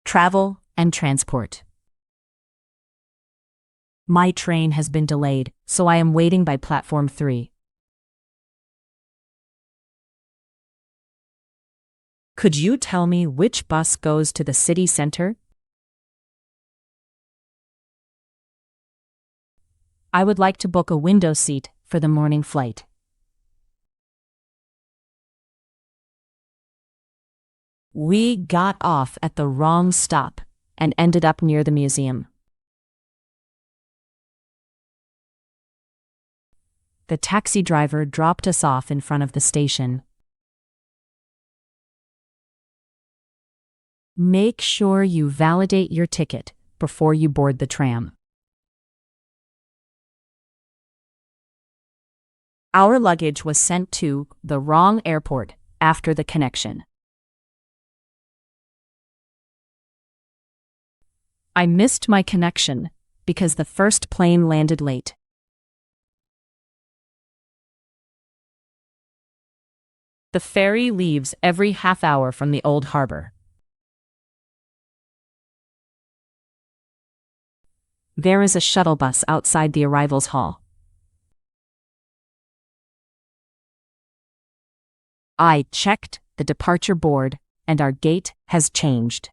Travel and transport. My train has been delayed, so I am waiting by platform 3. Could you tell me which bus goes to the city center? I would like to book a window seat for the morning flight. We got off at the wrong stop and ended up near the museum. The taxi driver dropped us off in front of the station. Make sure you validate your ticket before you board the tram. Our luggage was sent to the wrong airport after the connection. I missed my connection because the first plane landed late. The ferry leaves every half hour from the old harbor. There is a shuttle bus outside the arrivals hall. I checked the departure board, and our gate has changed.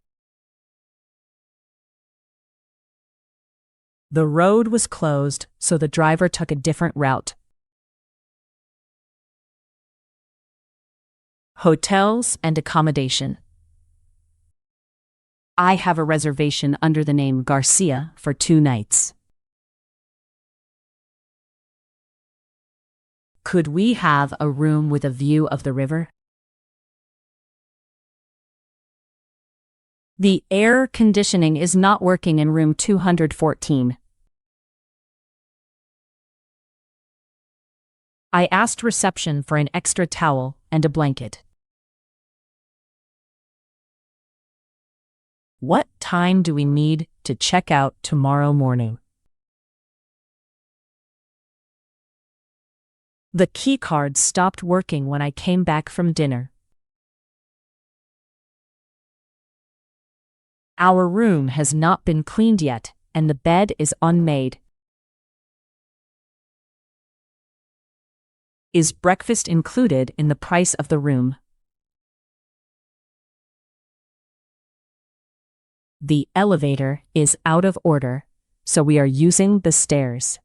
The road was closed, so the driver took a different route. Hotels and accommodation. I have a reservation under the name Garcia for 2 nights. Could we have a room with a view of the river? The air conditioning is not working in room 214. I asked reception for an extra towel and a blanket. What time do we need to check out tomorrow morning? The key card stopped working when I came back from dinner. Our room has not been cleaned yet, and the bed is unmade. Is breakfast included in the price of the room? The elevator is out of order, so we are using the stairs.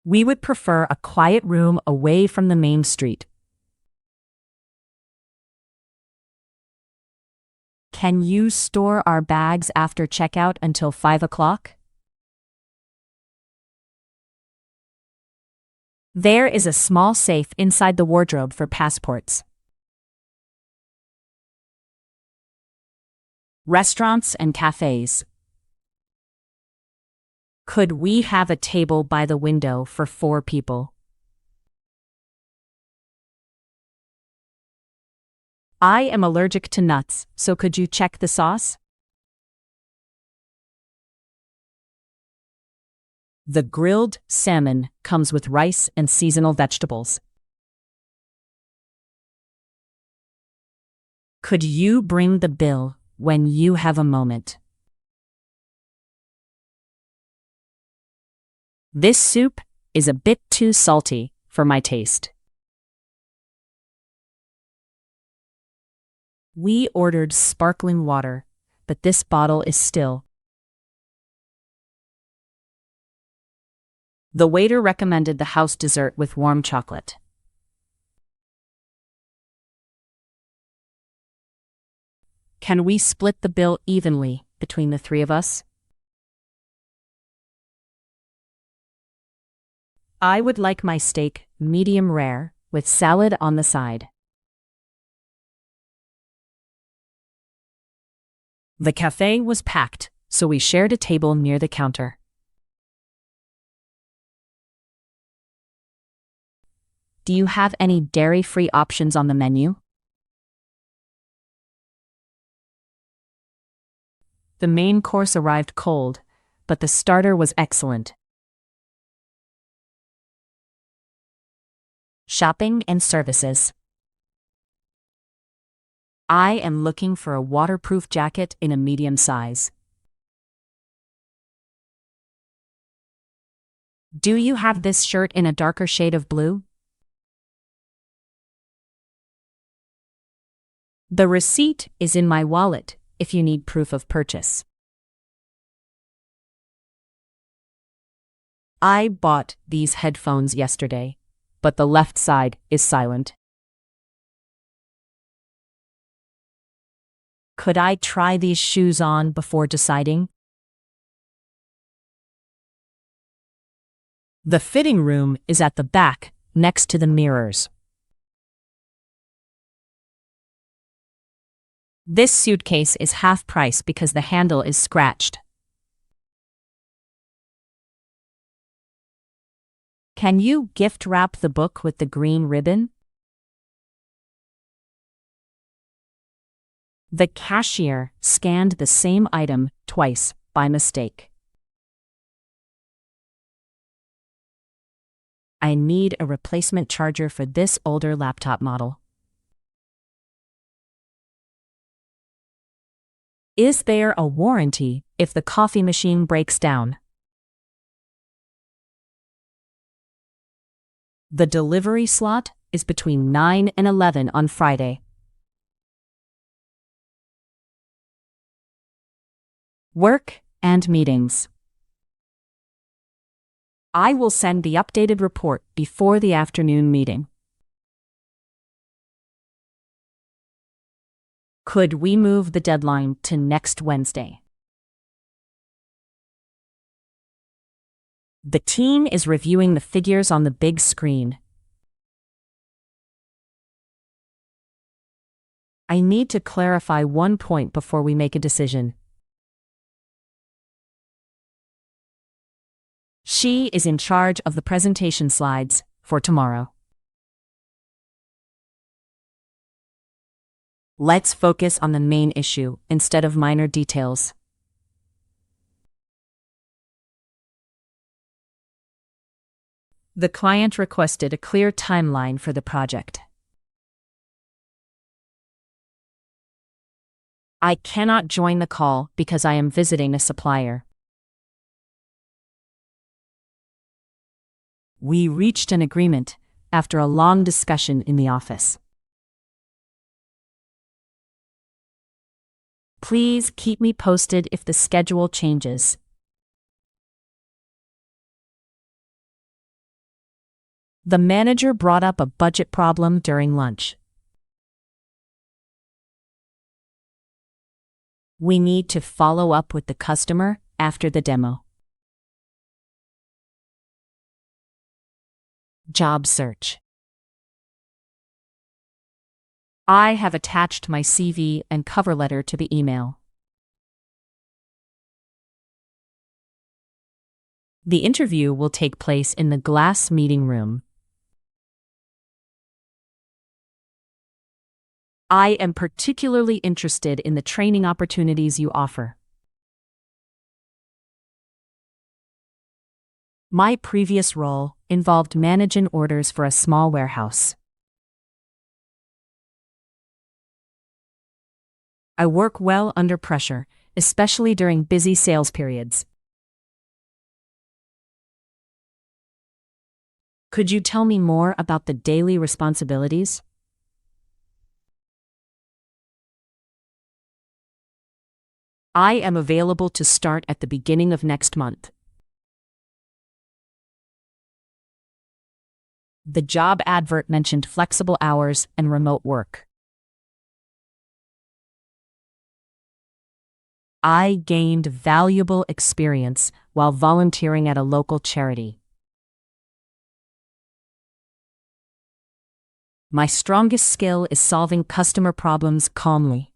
We would prefer a quiet room away from the main street. Can you store our bags after checkout until 5 o'clock? There is a small safe inside the wardrobe for passports. Restaurants and cafes. Could we have a table by the window for 4 people? I am allergic to nuts, so could you check the sauce? The grilled salmon comes with rice and seasonal vegetables. Could you bring the bill when you have a moment? This soup is a bit too salty for my taste. We ordered sparkling water, but this bottle is still. The waiter recommended the house dessert with warm chocolate. Can we split the bill evenly between the 3 of us? I would like my steak medium rare with salad on the side. The cafe was packed, so we shared a table near the counter. Do you have any dairy-free options on the menu? The main course arrived cold, but the starter was excellent. Shopping and services. I am looking for a waterproof jacket in a medium size. Do you have this shirt in a darker shade of blue? The receipt is in my wallet if you need proof of purchase. I bought these headphones yesterday, but the left side is silent. Could I try these shoes on before deciding? The fitting room is at the back, next to the mirrors. This suitcase is half price because the handle is scratched. Can you gift wrap the book with the green ribbon? The cashier scanned the same item twice by mistake. I need a replacement charger for this older laptop model. Is there a warranty if the coffee machine breaks down? The delivery slot is between 9 and 11 on Friday. Work and meetings. I will send the updated report before the afternoon meeting. Could we move the deadline to next Wednesday? The team is reviewing the figures on the big screen. I need to clarify one point before we make a decision. She is in charge of the presentation slides for tomorrow. Let's focus on the main issue instead of minor details. The client requested a clear timeline for the project. I cannot join the call because I am visiting a supplier. We reached an agreement after a long discussion in the office. Please keep me posted if the schedule changes. The manager brought up a budget problem during lunch. We need to follow up with the customer after the demo. Job search. I have attached my CV and cover letter to the email. The interview will take place in the glass meeting room. I am particularly interested in the training opportunities you offer. My previous role involved managing orders for a small warehouse. I work well under pressure, especially during busy sales periods. Could you tell me more about the daily responsibilities? I am available to start at the beginning of next month. The job advert mentioned flexible hours and remote work. I gained valuable experience while volunteering at a local charity. My strongest skill is solving customer problems calmly.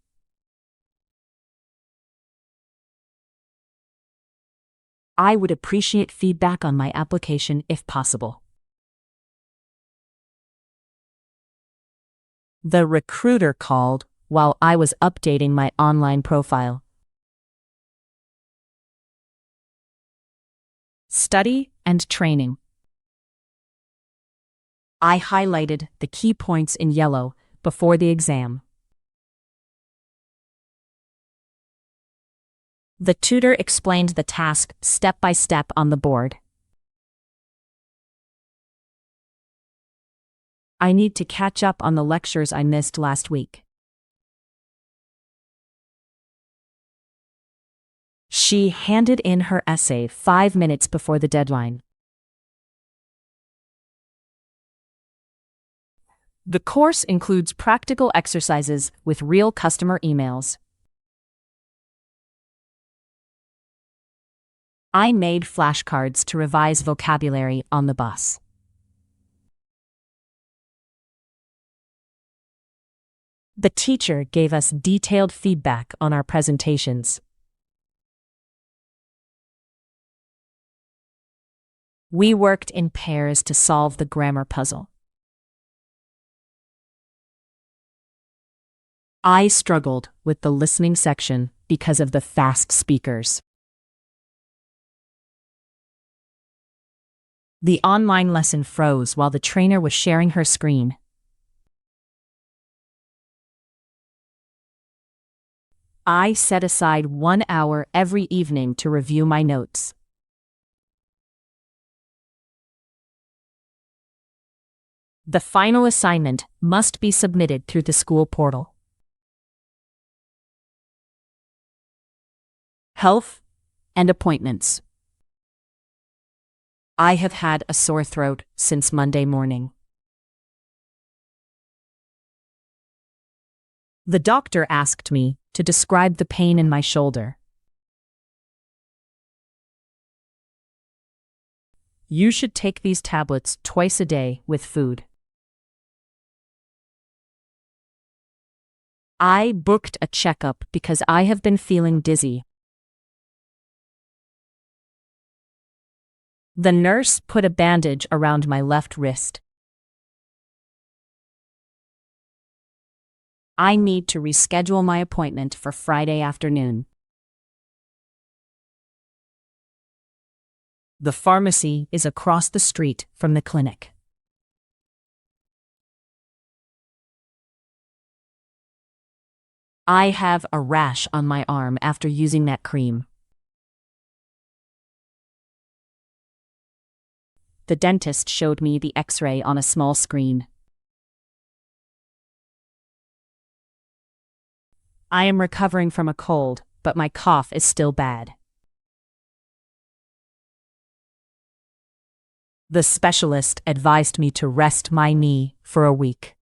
I would appreciate feedback on my application if possible. The recruiter called while I was updating my online profile. Study and training. I highlighted the key points in yellow before the exam. The tutor explained the task step by step on the board. I need to catch up on the lectures I missed last week. She handed in her essay 5 minutes before the deadline. The course includes practical exercises with real customer emails. I made flashcards to revise vocabulary on the bus. The teacher gave us detailed feedback on our presentations. We worked in pairs to solve the grammar puzzle. I struggled with the listening section because of the fast speakers. The online lesson froze while the trainer was sharing her screen. I set aside 1 hour every evening to review my notes. The final assignment must be submitted through the school portal. Health and appointments. I have had a sore throat since Monday morning. The doctor asked me to describe the pain in my shoulder. You should take these tablets twice a day with food. I booked a checkup because I have been feeling dizzy. The nurse put a bandage around my left wrist. I need to reschedule my appointment for Friday afternoon. The pharmacy is across the street from the clinic. I have a rash on my arm after using that cream. The dentist showed me the X-ray on a small screen. I am recovering from a cold, but my cough is still bad. The specialist advised me to rest my knee for a week.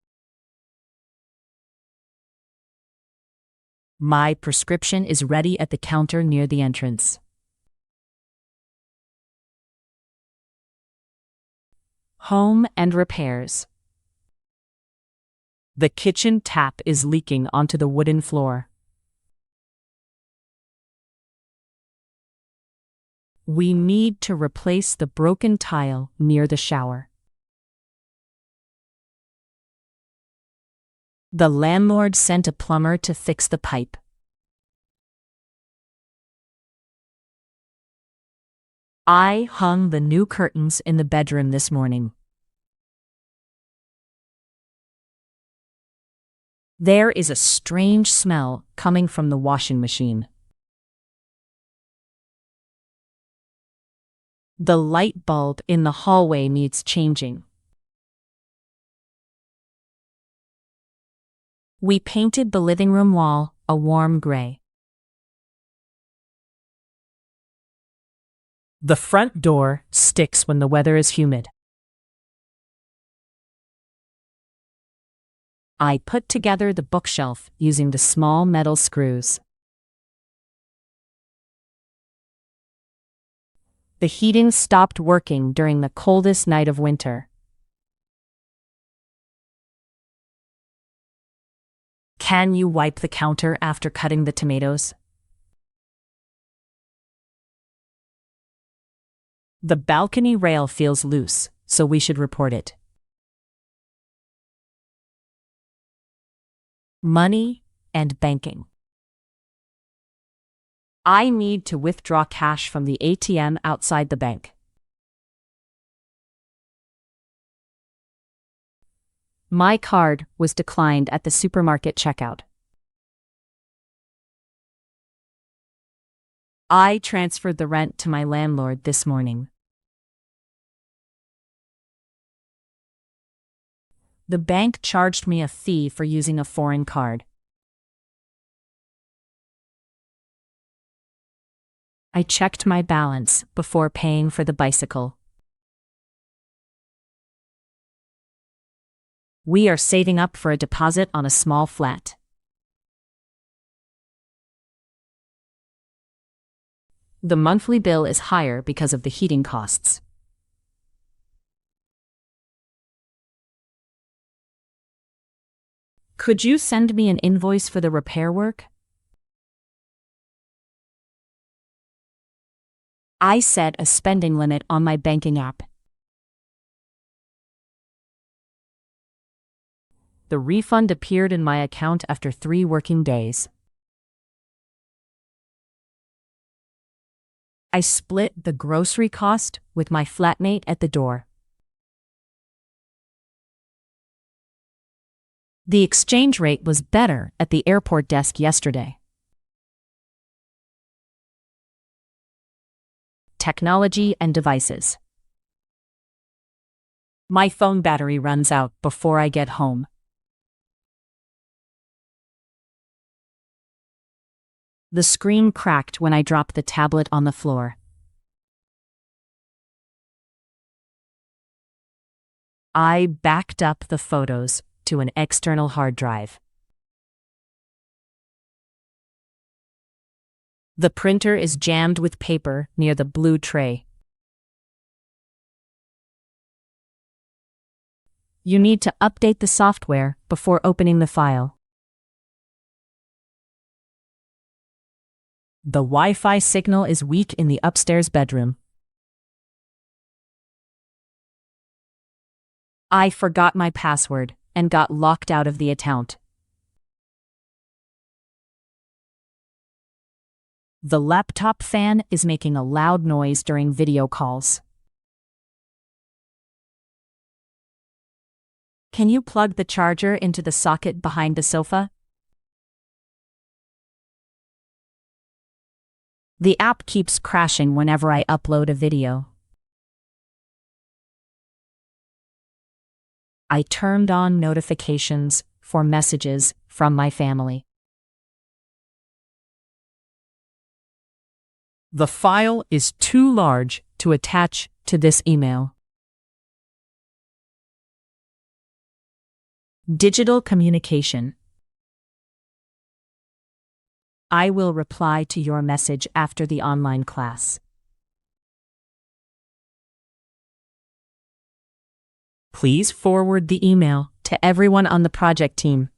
My prescription is ready at the counter near the entrance. Home and repairs. The kitchen tap is leaking onto the wooden floor. We need to replace the broken tile near the shower. The landlord sent a plumber to fix the pipe. I hung the new curtains in the bedroom this morning. There is a strange smell coming from the washing machine. The light bulb in the hallway needs changing. We painted the living room wall a warm gray. The front door sticks when the weather is humid. I put together the bookshelf using the small metal screws. The heating stopped working during the coldest night of winter. Can you wipe the counter after cutting the tomatoes? The balcony rail feels loose, so we should report it. Money and banking. I need to withdraw cash from the ATM outside the bank. My card was declined at the supermarket checkout. I transferred the rent to my landlord this morning. The bank charged me a fee for using a foreign card. I checked my balance before paying for the bicycle. We are saving up for a deposit on a small flat. The monthly bill is higher because of the heating costs. Could you send me an invoice for the repair work? I set a spending limit on my banking app. The refund appeared in my account after 3 working days. I split the grocery cost with my flatmate at the door. The exchange rate was better at the airport desk yesterday. Technology and devices. My phone battery runs out before I get home. The screen cracked when I dropped the tablet on the floor. I backed up the photos to an external hard drive. The printer is jammed with paper near the blue tray. You need to update the software before opening the file. The Wi-Fi signal is weak in the upstairs bedroom. I forgot my password and got locked out of the account. The laptop fan is making a loud noise during video calls. Can you plug the charger into the socket behind the sofa? The app keeps crashing whenever I upload a video. I turned on notifications for messages from my family. The file is too large to attach to this email. Digital communication. I will reply to your message after the online class. Please forward the email to everyone on the project team.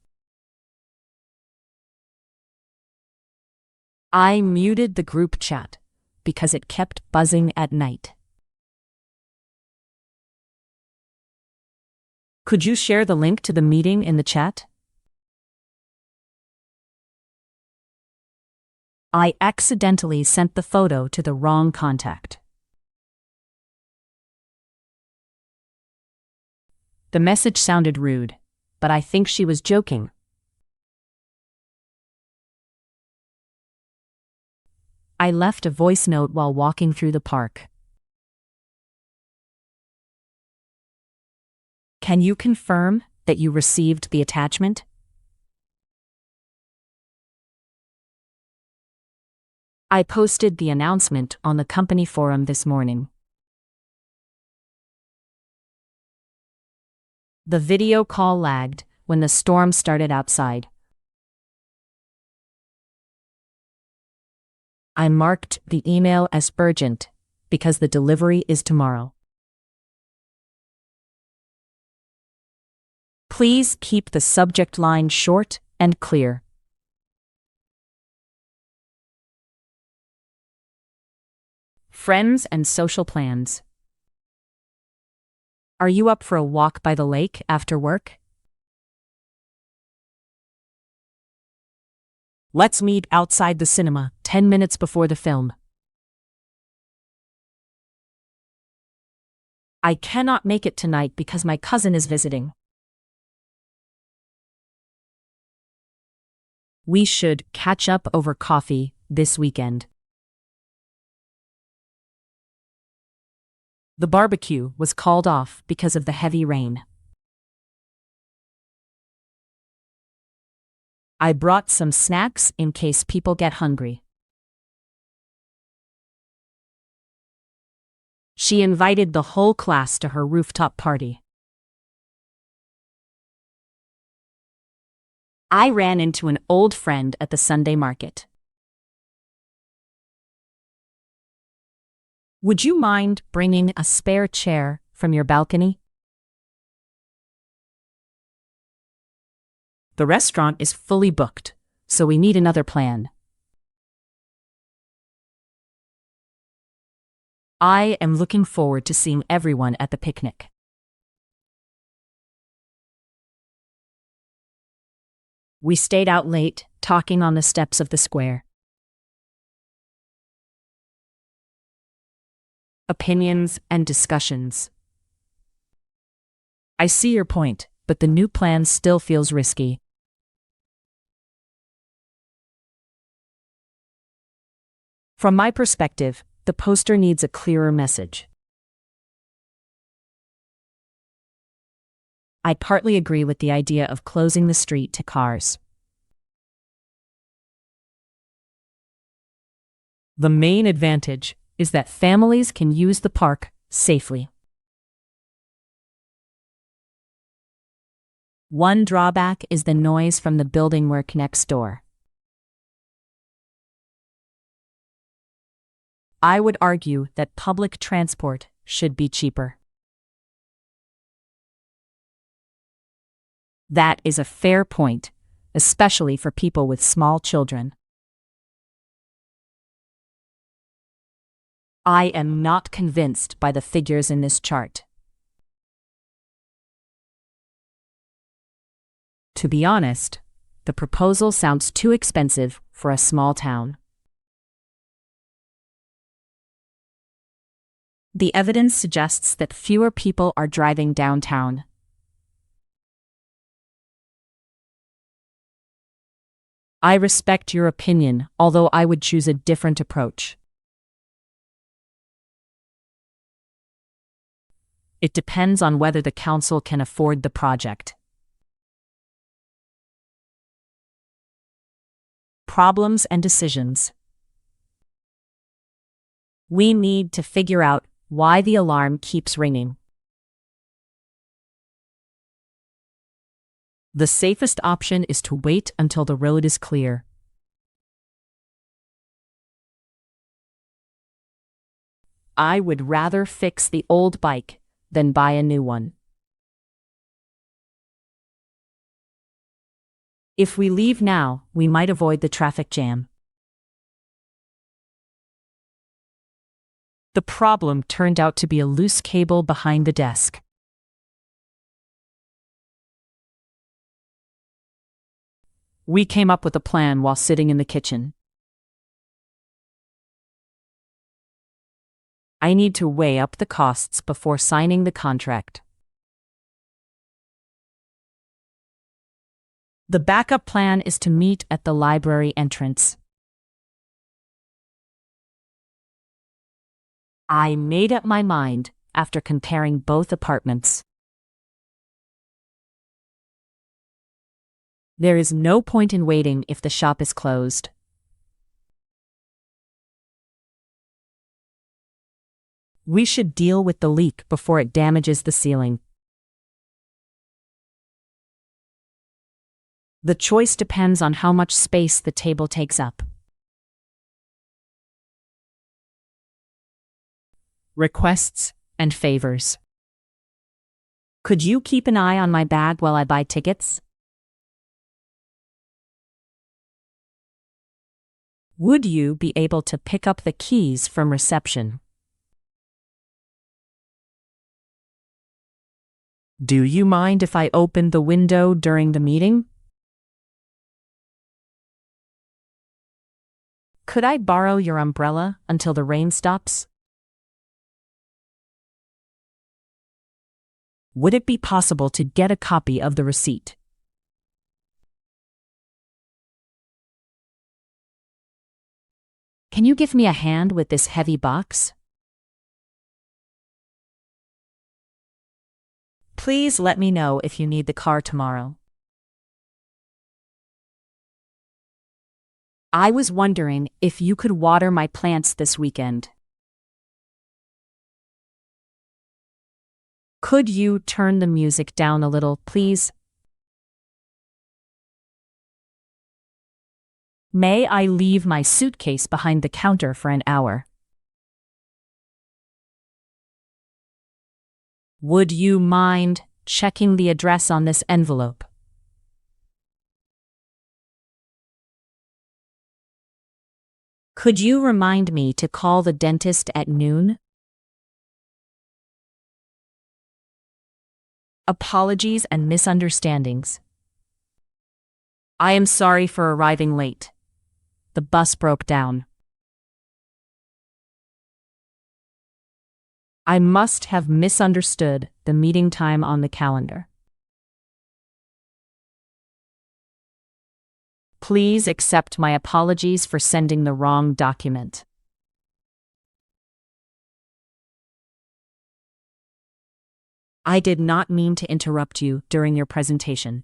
I muted the group chat because it kept buzzing at night. Could you share the link to the meeting in the chat? I accidentally sent the photo to the wrong contact. The message sounded rude, but I think she was joking. I left a voice note while walking through the park. Can you confirm that you received the attachment? I posted the announcement on the company forum this morning. The video call lagged when the storm started outside. I marked the email as urgent because the delivery is tomorrow. Please keep the subject line short and clear. Friends and social plans. Are you up for a walk by the lake after work? Let's meet outside the cinema 10 minutes before the film. I cannot make it tonight because my cousin is visiting. We should catch up over coffee this weekend. The barbecue was called off because of the heavy rain. I brought some snacks in case people get hungry. She invited the whole class to her rooftop party. I ran into an old friend at the Sunday market. Would you mind bringing a spare chair from your balcony? The restaurant is fully booked, so we need another plan. I am looking forward to seeing everyone at the picnic. We stayed out late, talking on the steps of the square. Opinions and discussions. I see your point, but the new plan still feels risky. From my perspective, the poster needs a clearer message. I partly agree with the idea of closing the street to cars. The main advantage is that families can use the park safely. One drawback is the noise from the building work next door. I would argue that public transport should be cheaper. That is a fair point, especially for people with small children. I am not convinced by the figures in this chart. To be honest, the proposal sounds too expensive for a small town. The evidence suggests that fewer people are driving downtown. I respect your opinion, although I would choose a different approach. It depends on whether the council can afford the project. Problems and decisions. We need to figure out why the alarm keeps ringing. The safest option is to wait until the road is clear. I would rather fix the old bike than buy a new one. If we leave now, we might avoid the traffic jam. The problem turned out to be a loose cable behind the desk. We came up with a plan while sitting in the kitchen. I need to weigh up the costs before signing the contract. The backup plan is to meet at the library entrance. I made up my mind after comparing both apartments. There is no point in waiting if the shop is closed. We should deal with the leak before it damages the ceiling. The choice depends on how much space the table takes up. Requests and favors. Could you keep an eye on my bag while I buy tickets? Would you be able to pick up the keys from reception? Do you mind if I open the window during the meeting? Could I borrow your umbrella until the rain stops? Would it be possible to get a copy of the receipt? Can you give me a hand with this heavy box? Please let me know if you need the car tomorrow. I was wondering if you could water my plants this weekend. Could you turn the music down a little, please? May I leave my suitcase behind the counter for an hour? Would you mind checking the address on this envelope? Could you remind me to call the dentist at noon? Apologies and misunderstandings. I am sorry for arriving late. The bus broke down. I must have misunderstood the meeting time on the calendar. Please accept my apologies for sending the wrong document. I did not mean to interrupt you during your presentation.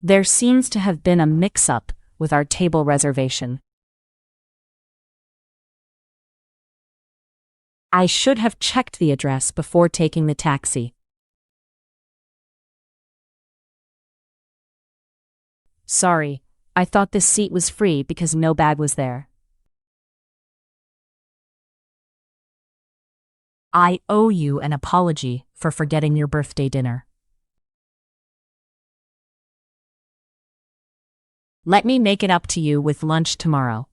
There seems to have been a mix-up with our table reservation. I should have checked the address before taking the taxi. Sorry, I thought this seat was free because no bag was there. I owe you an apology for forgetting your birthday dinner. Let me make it up to you with lunch tomorrow.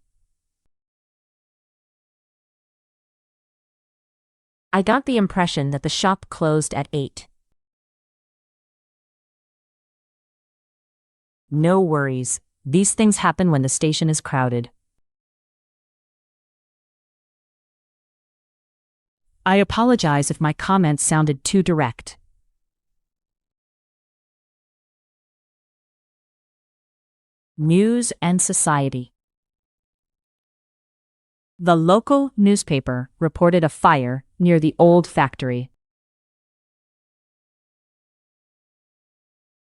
I got the impression that the shop closed at 8. No worries, these things happen when the station is crowded. I apologize if my comments sounded too direct. News and society. The local newspaper reported a fire near the old factory.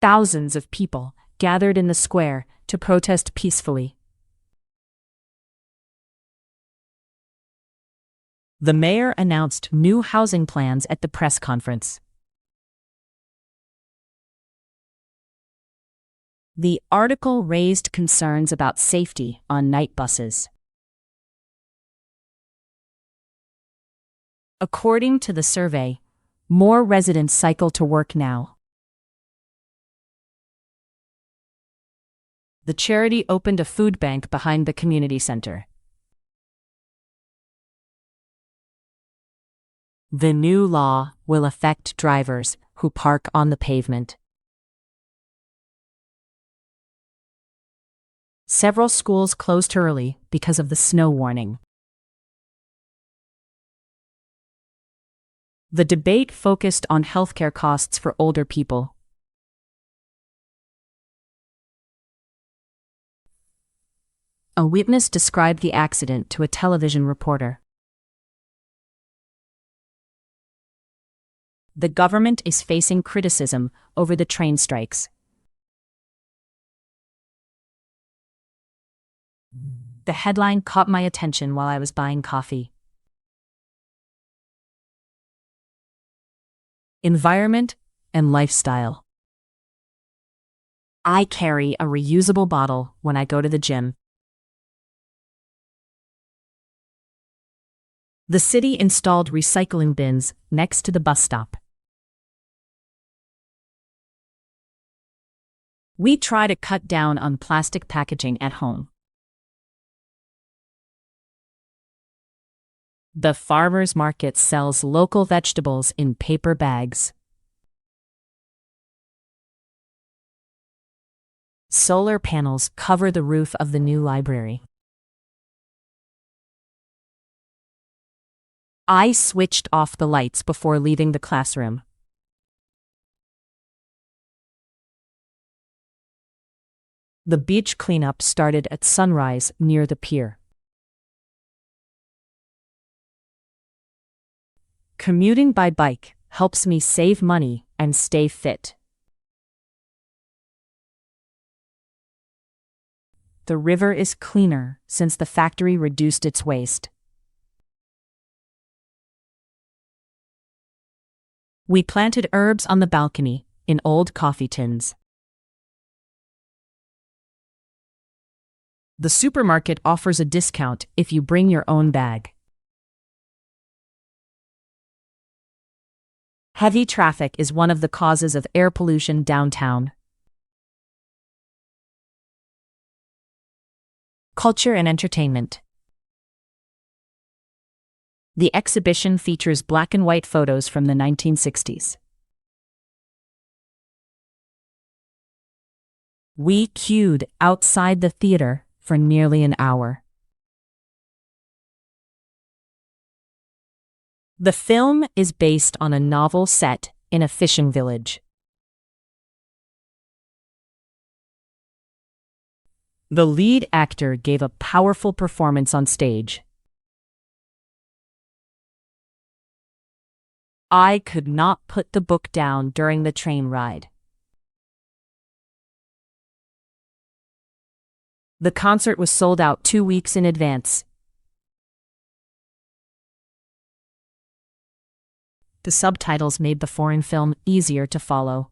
Thousands of people gathered in the square to protest peacefully. The mayor announced new housing plans at the press conference. The article raised concerns about safety on night buses. According to the survey, more residents cycle to work now. The charity opened a food bank behind the community center. The new law will affect drivers who park on the pavement. Several schools closed early because of the snow warning. The debate focused on healthcare costs for older people. A witness described the accident to a television reporter. The government is facing criticism over the train strikes. The headline caught my attention while I was buying coffee. Environment and lifestyle. I carry a reusable bottle when I go to the gym. The city installed recycling bins next to the bus stop. We try to cut down on plastic packaging at home. The farmers' market sells local vegetables in paper bags. Solar panels cover the roof of the new library. I switched off the lights before leaving the classroom. The beach cleanup started at sunrise near the pier. Commuting by bike helps me save money and stay fit. The river is cleaner since the factory reduced its waste. We planted herbs on the balcony in old coffee tins. The supermarket offers a discount if you bring your own bag. Heavy traffic is one of the causes of air pollution downtown. Culture and entertainment. The exhibition features black and white photos from the 1960s. We queued outside the theater for nearly an hour. The film is based on a novel set in a fishing village. The lead actor gave a powerful performance on stage. I could not put the book down during the train ride. The concert was sold out 2 weeks in advance. The subtitles made the foreign film easier to follow.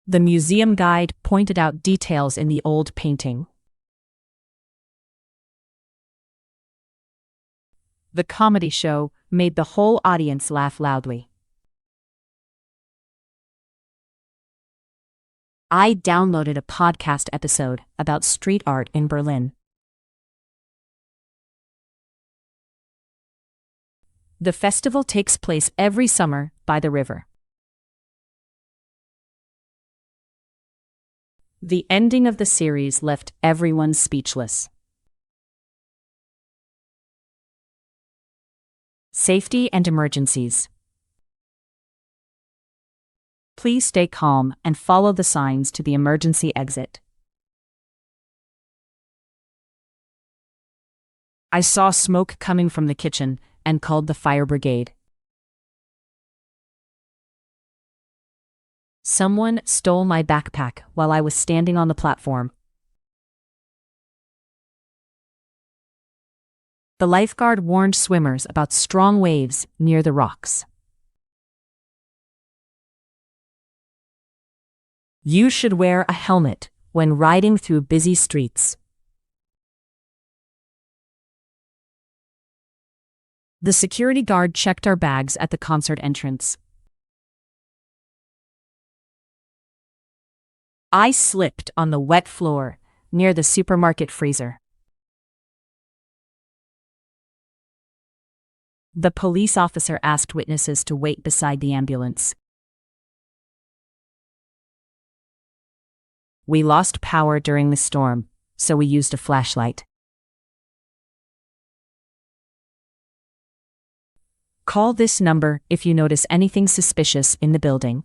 The museum guide pointed out details in the old painting. The comedy show made the whole audience laugh loudly. I downloaded a podcast episode about street art in Berlin. The festival takes place every summer by the river. The ending of the series left everyone speechless. Safety and emergencies. Please stay calm and follow the signs to the emergency exit. I saw smoke coming from the kitchen and called the fire brigade. Someone stole my backpack while I was standing on the platform. The lifeguard warned swimmers about strong waves near the rocks. You should wear a helmet when riding through busy streets. The security guard checked our bags at the concert entrance. I slipped on the wet floor near the supermarket freezer. The police officer asked witnesses to wait beside the ambulance. We lost power during the storm, so we used a flashlight. Call this number if you notice anything suspicious in the building.